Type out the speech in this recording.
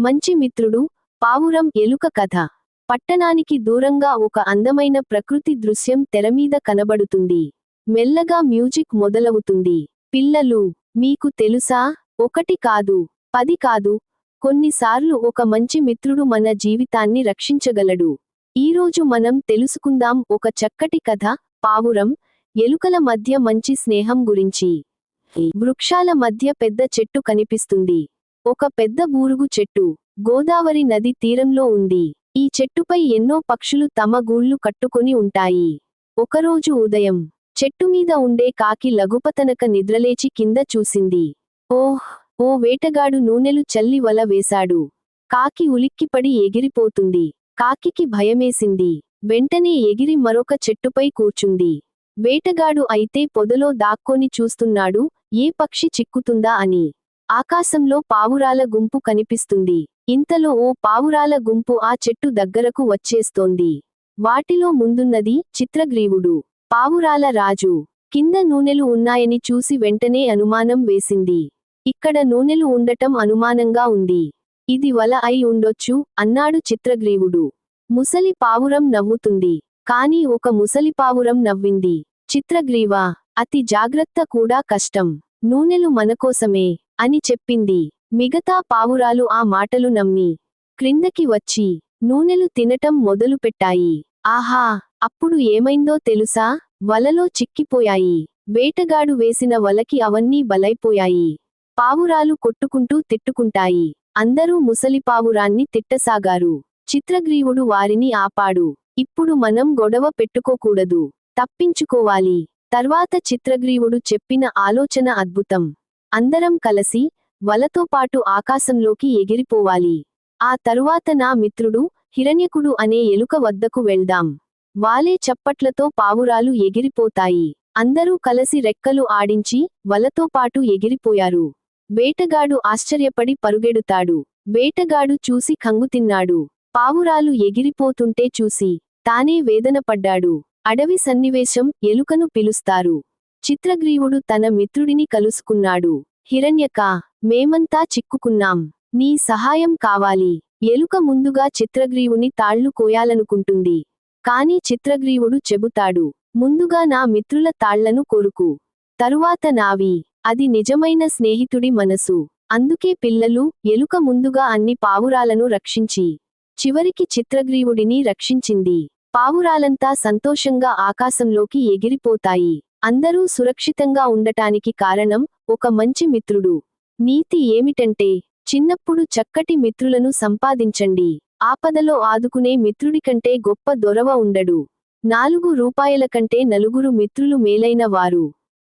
మంచి మిత్రుడు, పావురం ఎలుక కథ. పట్టణానికి దూరంగా ఒక అందమైన ప్రకృతి దృశ్యం తెరమీద కనబడుతుంది. మెల్లగా మ్యూజిక్ మొదలవుతుంది. పిల్లలు, మీకు తెలుసా, 1 కాదు, 10 కాదు, కొన్నిసార్లు ఒక మంచి మిత్రుడు మన జీవితాన్ని రక్షించగలడు. ఈరోజు మనం తెలుసుకుందాం ఒక చక్కటి కథ, పావురం, ఎలుకల మధ్య మంచి స్నేహం గురించి. వృక్షాల మధ్య పెద్ద చెట్టు కనిపిస్తుంది. ఒక పెద్ద బూరుగు చెట్టు, గోదావరి నది తీరంలో ఉంది. ఈ చెట్టుపై ఎన్నో పక్షులు తమ గూళ్ళు కట్టుకొని ఉంటాయి. ఒకరోజు ఉదయం, చెట్టుమీద ఉండే కాకి లఘుపతనక నిద్రలేచి కింద చూసింది. ఓ వేటగాడు నూనెలు చల్లి వల వేశాడు. కాకి ఉలిక్కిపడి ఎగిరిపోతుంది. కాకికి భయమేసింది. వెంటనే ఎగిరి మరొక చెట్టుపై కూర్చుంది. వేటగాడు అయితే పొదలో దాక్కొని చూస్తున్నాడు, ఏ పక్షి చిక్కుతుందా అని. ఆకాశంలో పావురాల గుంపు కనిపిస్తుంది. ఇంతలో ఓ పావురాల గుంపు ఆ చెట్టు దగ్గరకు వచ్చేస్తోంది. వాటిలో ముందున్నది చిత్రగ్రీవుడు, పావురాల రాజు. కింద నూనెలు ఉన్నాయని చూసి వెంటనే అనుమానం వేసింది. ఇక్కడ నూనెలు ఉండటం అనుమానంగా ఉంది. ఇది వల అయి ఉండొచ్చు, అన్నాడు చిత్రగ్రీవుడు. ముసలి పావురం నవ్వుతుంది. కాని ఒక ముసలి పావురం నవ్వింది. చిత్రగ్రీవా, అతి జాగ్రత్త కూడా కష్టం. నూనెలు మనకోసమే అని చెప్పింది. మిగతా పావురాలు ఆ మాటలు నమ్మి క్రిందకి వచ్చి నూనెలు తినటం మొదలుపెట్టాయి. ఆహా, అప్పుడు ఏమైందో తెలుసా? వలలో చిక్కిపోయాయి. వేటగాడు వేసిన వలకి అవన్నీ బలైపోయాయి. పావురాలు కొట్టుకుంటూ తిట్టుకుంటాయి. అందరూ ముసలి పావురాన్ని తిట్టసాగారు. చిత్రగ్రీవుడు వారిని ఆపాడు. ఇప్పుడు మనం గొడవ పెట్టుకోకూడదు, తప్పించుకోవాలి. తర్వాత చిత్రగ్రీవుడు చెప్పిన ఆలోచన అద్భుతం. అందరం కలిసి వలతో పాటు ఆకాశంలోకి ఎగిరిపోవాలి. ఆ తరువాత నా మిత్రుడు హిరణ్యకుడు అనే ఎలుక వద్దకు వెళ్దాం. వాలే చప్పట్లతో పావురాలు ఎగిరిపోతాయి. అందరూ కలిసి రెక్కలు ఆడించి వలతో పాటు ఎగిరిపోయారు. వేటగాడు ఆశ్చర్యపడి పరుగెడుతాడు. వేటగాడు చూసి కంగుతిన్నాడు. పావురాలు ఎగిరిపోతుంటే చూసి తానే వేదనపడ్డాడు. అడవి సన్నివేశం, ఎలుకను పిలుస్తారు. చిత్రగ్రీవుడు తన మిత్రుడిని కలుసుకున్నాడు. హిరణ్యకా, మేమంతా చిక్కుకున్నాం. నీ సహాయం కావాలి. ఎలుక ముందుగా చిత్రగ్రీవుని తాళ్లు కోయాలనుకుంటుంది. కాని చిత్రగ్రీవుడు చెబుతాడు, ముందుగా నా మిత్రుల తాళ్లను కొరుకు, తరువాత నావి. అది నిజమైన స్నేహితుడి మనసు. అందుకే పిల్లలు, ఎలుక ముందుగా అన్ని పావురాలను రక్షించి చివరికి చిత్రగ్రీవుడిని రక్షించింది. పావురాలంతా సంతోషంగా ఆకాశంలోకి ఎగిరిపోతాయి. అందరూ సురక్షితంగా ఉండటానికి కారణం ఒక మంచి మిత్రుడు. నీతి ఏమిటంటే, చిన్నప్పుడు చక్కటి మిత్రులను సంపాదించండి. ఆపదలో ఆదుకునే మిత్రుడికంటే గొప్ప దొరవ ఉండడు. 4 రూపాయల కంటే నలుగురు మిత్రులు మేలైన వారు.